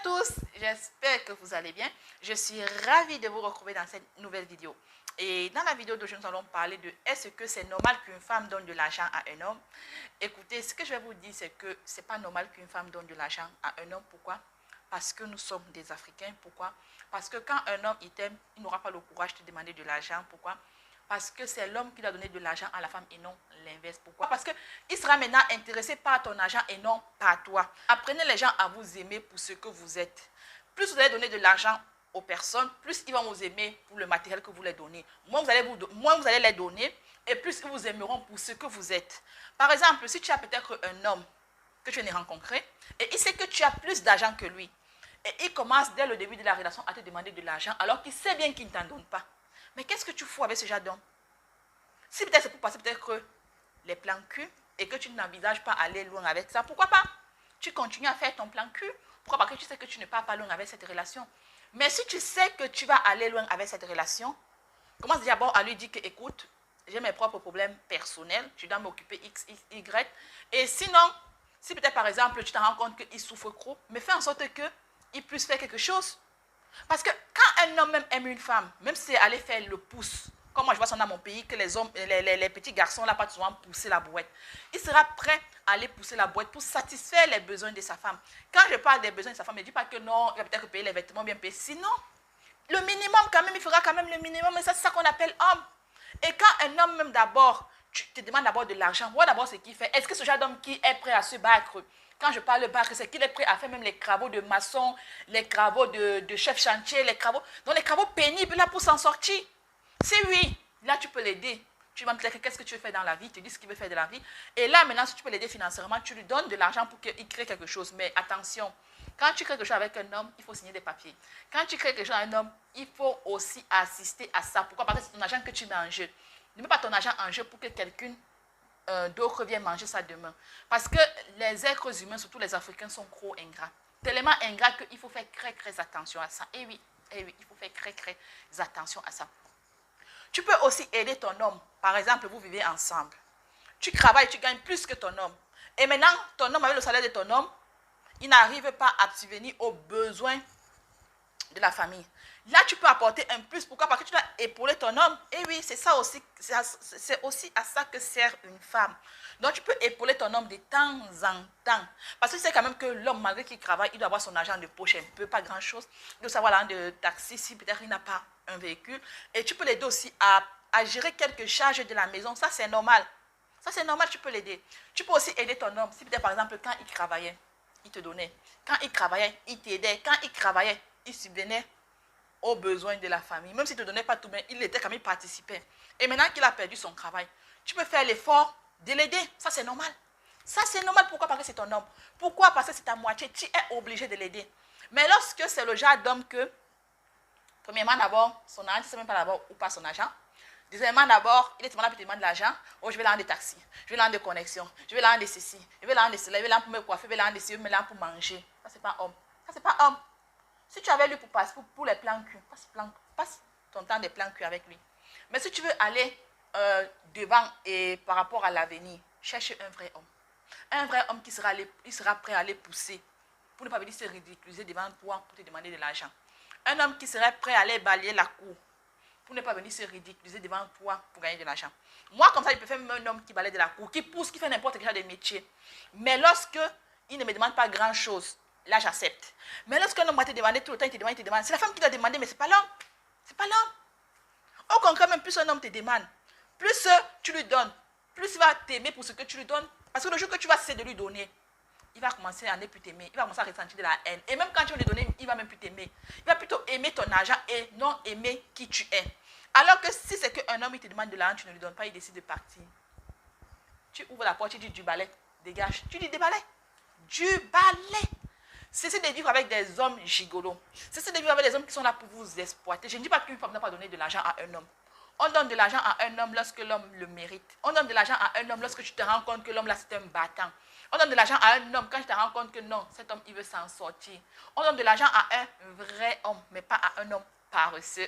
tous, j'espère que vous allez bien. Je suis ravie de vous retrouver dans cette nouvelle vidéo. Et dans la vidéo d'aujourd'hui, nous allons parler de est-ce que c'est normal qu'une femme donne de l'argent à un homme? Écoutez, ce que je vais vous dire, c'est que c'est pas normal qu'une femme donne de l'argent à un homme. Pourquoi? Parce que nous sommes des Africains. Pourquoi? Parce que quand un homme il t'aime, il n'aura pas le courage de te demander de l'argent. Pourquoi? Parce que c'est l'homme qui doit donner de l'argent à la femme et non l'inverse. Pourquoi? Parce qu'il sera maintenant intéressé par ton argent et non par toi. Apprenez les gens à vous aimer pour ce que vous êtes. Plus vous allez donner de l'argent aux personnes, plus ils vont vous aimer pour le matériel que vous les donnez. Moins vous allez les donner et plus ils vous aimeront pour ce que vous êtes. Par exemple, si tu as peut-être un homme que tu viens de rencontrer et il sait que tu as plus d'argent que lui et il commence dès le début de la relation à te demander de l'argent alors qu'il sait bien qu'il ne t'en donne pas. Mais qu'est-ce que tu fous avec ce genre d'homme? Si peut-être c'est pour passer peut-être les plans cul et que tu n'envisages pas aller loin avec ça, pourquoi pas? Tu continues à faire ton plan cul. Pourquoi? Parce que tu sais que tu ne pars pas loin avec cette relation. Mais si tu sais que tu vas aller loin avec cette relation, commence d'abord à lui dire que, écoute, j'ai mes propres problèmes personnels, tu dois m'occuper X, Y. Et sinon, si peut-être par exemple, tu te rends compte qu'il souffre trop, mais fais en sorte qu'il puisse faire quelque chose. Parce que quand un homme même aime une femme, même si c'est aller faire le pouce, comme moi je vois ça dans mon pays, que les hommes, les petits garçons là pas souvent pousser la brouette, il sera prêt à aller pousser la brouette pour satisfaire les besoins de sa femme. Quand je parle des besoins de sa femme, je ne dis pas que non, il va peut-être payer les vêtements bien payés. Sinon, le minimum quand même, il fera quand même le minimum. Et ça, c'est ça qu'on appelle homme. Et quand un homme même d'abord, tu te demandes d'abord de l'argent, vois d'abord ce qu'il fait. Est-ce que ce genre d'homme qui est prêt à se battre? Quand je parle de battre, c'est qu'il est prêt à faire même les travaux de maçon, les travaux de chef chantier, donc les travaux pénibles là pour s'en sortir. Si oui, là tu peux l'aider. Tu vas me dire qu'est-ce que tu veux faire dans la vie, tu dis ce qu'il veut faire de la vie. Et là maintenant, si tu peux l'aider financièrement, tu lui donnes de l'argent pour qu'il crée quelque chose. Mais attention, quand tu crées quelque chose avec un homme, il faut signer des papiers. Quand tu crées quelque chose avec un homme, il faut aussi assister à ça. Pourquoi? Parce que c'est ton argent que tu mets en jeu. Ne mets pas ton argent en jeu pour que quelqu'un d'autres viennent manger ça demain. Parce que les êtres humains, surtout les Africains, sont trop ingrats. Tellement ingrats qu'il faut faire très attention à ça. Et oui, il faut faire très attention à ça. Tu peux aussi aider ton homme. Par exemple, vous vivez ensemble. Tu travailles, tu gagnes plus que ton homme. Et maintenant, ton homme, avec le salaire de ton homme, il n'arrive pas à subvenir aux besoins de la famille. Là, tu peux apporter un plus. Pourquoi? Parce que tu dois épauler ton homme. Et oui, c'est ça aussi. C'est aussi à ça que sert une femme. Donc, tu peux épauler ton homme de temps en temps. Parce que tu sais quand même que l'homme, malgré qu'il travaille, il doit avoir son argent de poche un peu, pas grand-chose. Il doit savoir l'argent de taxi si peut-être il n'a pas un véhicule. Et tu peux l'aider aussi à gérer quelques charges de la maison. Ça, c'est normal. Ça, c'est normal, tu peux l'aider. Tu peux aussi aider ton homme. Si peut-être, par exemple, quand il travaillait, il te donnait. Quand il travaillait, il t'aidait. Quand il travaillait, il subvenait aux besoins de la famille. Même s'il ne te donnait pas tout, mais il était quand même participait. Et maintenant qu'il a perdu son travail, tu peux faire l'effort de l'aider. Ça, c'est normal. Ça, c'est normal. Pourquoi? Parce que c'est ton homme. Pourquoi? Parce que c'est ta moitié. Tu es obligé de l'aider. Mais lorsque c'est le genre d'homme que, premièrement, d'abord, son argent, tu ne sais même pas d'abord où passe son argent. Deuxièmement, d'abord, il est demandé pour te demander de l'argent. Oh, je vais l'en des taxis. Je vais l'en des connexions. Je vais l'en des ceci. Je vais l'en des cela. Je vais l'en pour me coiffer. Je vais l'en des ceci. Je vais l'en pour manger. Ça, c'est pas homme. Ça, c'est pas homme. Si tu avais lui pour les plans cul, passe ton temps des plans cul avec lui. Mais si tu veux aller devant et par rapport à l'avenir, cherche un vrai homme. Un vrai homme qui sera prêt à aller pousser pour ne pas venir se ridiculiser devant toi pour te demander de l'argent. Un homme qui serait prêt à aller balayer la cour pour ne pas venir se ridiculiser devant toi pour gagner de l'argent. Moi, comme ça, je préfère un homme qui balaye de la cour, qui pousse, qui fait n'importe quel genre de métier. Mais lorsque il ne me demande pas grand-chose, là, j'accepte. Mais lorsqu'un homme va te demander tout le temps, il te demande. C'est la femme qui t'a demandé, mais ce n'est pas l'homme. Ce n'est pas l'homme. Au contraire, même plus un homme te demande, plus tu lui donnes, plus il va t'aimer pour ce que tu lui donnes. Parce que le jour que tu vas cesser de lui donner, il va commencer à ne plus t'aimer. Il va commencer à ressentir de la haine. Et même quand tu vas lui donner, il va même plus t'aimer. Il va plutôt aimer ton argent et non aimer qui tu es. Alors que si c'est qu'un homme il te demande de l'argent, tu ne lui donnes pas, il décide de partir. Tu ouvres la porte, tu dis du balai, dégage. Tu dis des balais. Du balai. Cessez de vivre avec des hommes gigolos. Cessez de vivre avec des hommes qui sont là pour vous exploiter. Je ne dis pas qu'une femme n'a pas donné de l'argent à un homme. On donne de l'argent à un homme lorsque l'homme le mérite. On donne de l'argent à un homme lorsque tu te rends compte que l'homme là c'est un battant. On donne de l'argent à un homme quand tu te rends compte que non, cet homme il veut s'en sortir. On donne de l'argent à un vrai homme, mais pas à un homme paresseux.